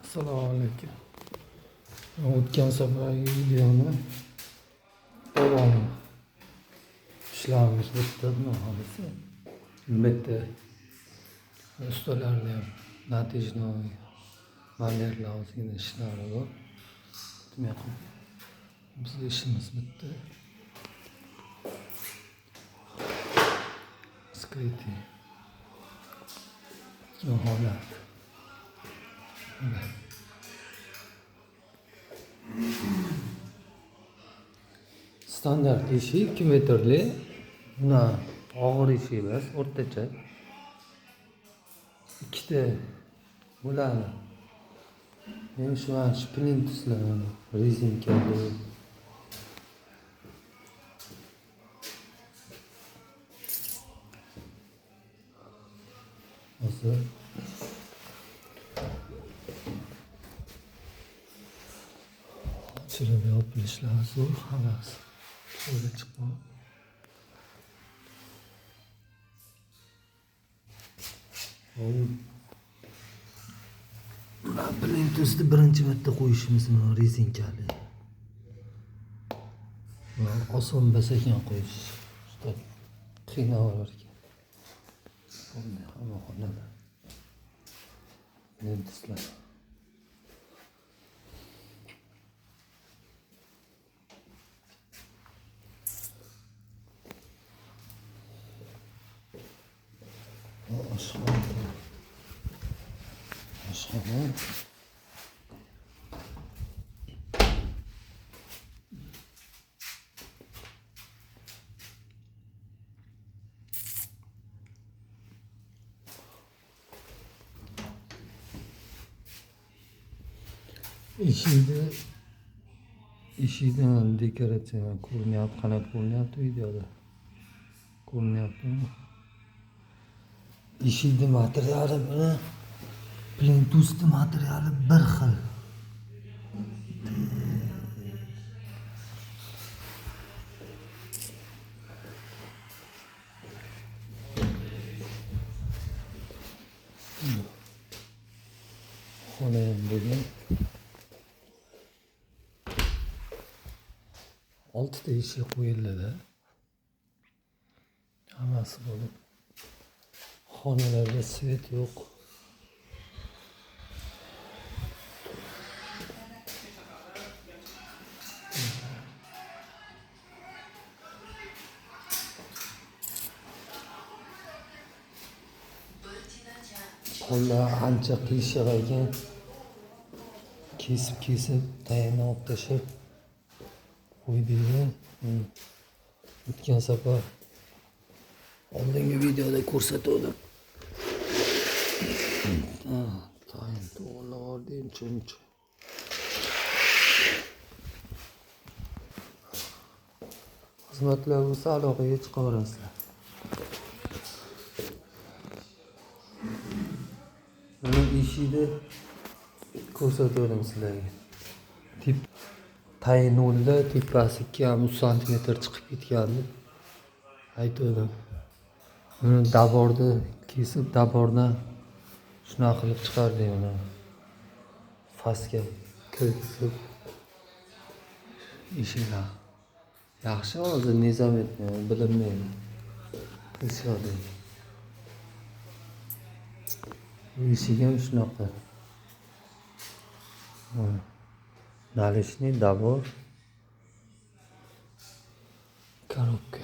Assalomu alaykum. O'tgan safargi videoni davomi ishlarimiz bitta nihoyasi. Bitta ustalarni ham natijnoy manerlar ozgina ishlari bor. Bizning ishimiz bitta. Skryuti. Holat. Standart eshik 2 metrli. Buna og'ir eshik emas, o'rtacha. Ikkita bo'ladi. Men shu plintuslarni rezinkali hozir ochilib yopilishlar zo'r hammasi. Qo'lga chiqmoq. Plintusni birinchi marta qo'yishimiz rezinkali. Oson emas ekan qo'yish. Juda qiynalib ekan. Bunday hamma xonada plintuslar. Oshxona. Eshikdan dekoratsiya ko'rinyapti, qanaqa ko'rinyapti videoda. Ko'rinyaptimi? Eshikni materiali bilan plintusni materiali bir xil. Xona ham bo'lgan. 6 ta eshik qo'yildi-da. Hammasi bo'lib. Xonalarda svet yo'q. Qo'llar ancha qiyshiq ekan. Kesib tayinni olib tashlab qo'ydinglar. O'tgan safar oldingi videoda ko'rsatdim. Tayin to'g'rilab chunchi. Xizmatlar bo'lsa aloqaga chiqaverasizlar. Mana eshikni ko'rsatdim sizlarga. Tayinolda tepasi 2,5 sm chiqib ketgandi. Aytdim. Buni daborni kesib, dabordan shunaqa qilib chiqardim uni. Fasga kiritib eshiklar. Yaxshi hozir nizam etmayman, bilinmaydi. Qilishadi. Eshik ham shunaqa. Наличный dabor. Коробка.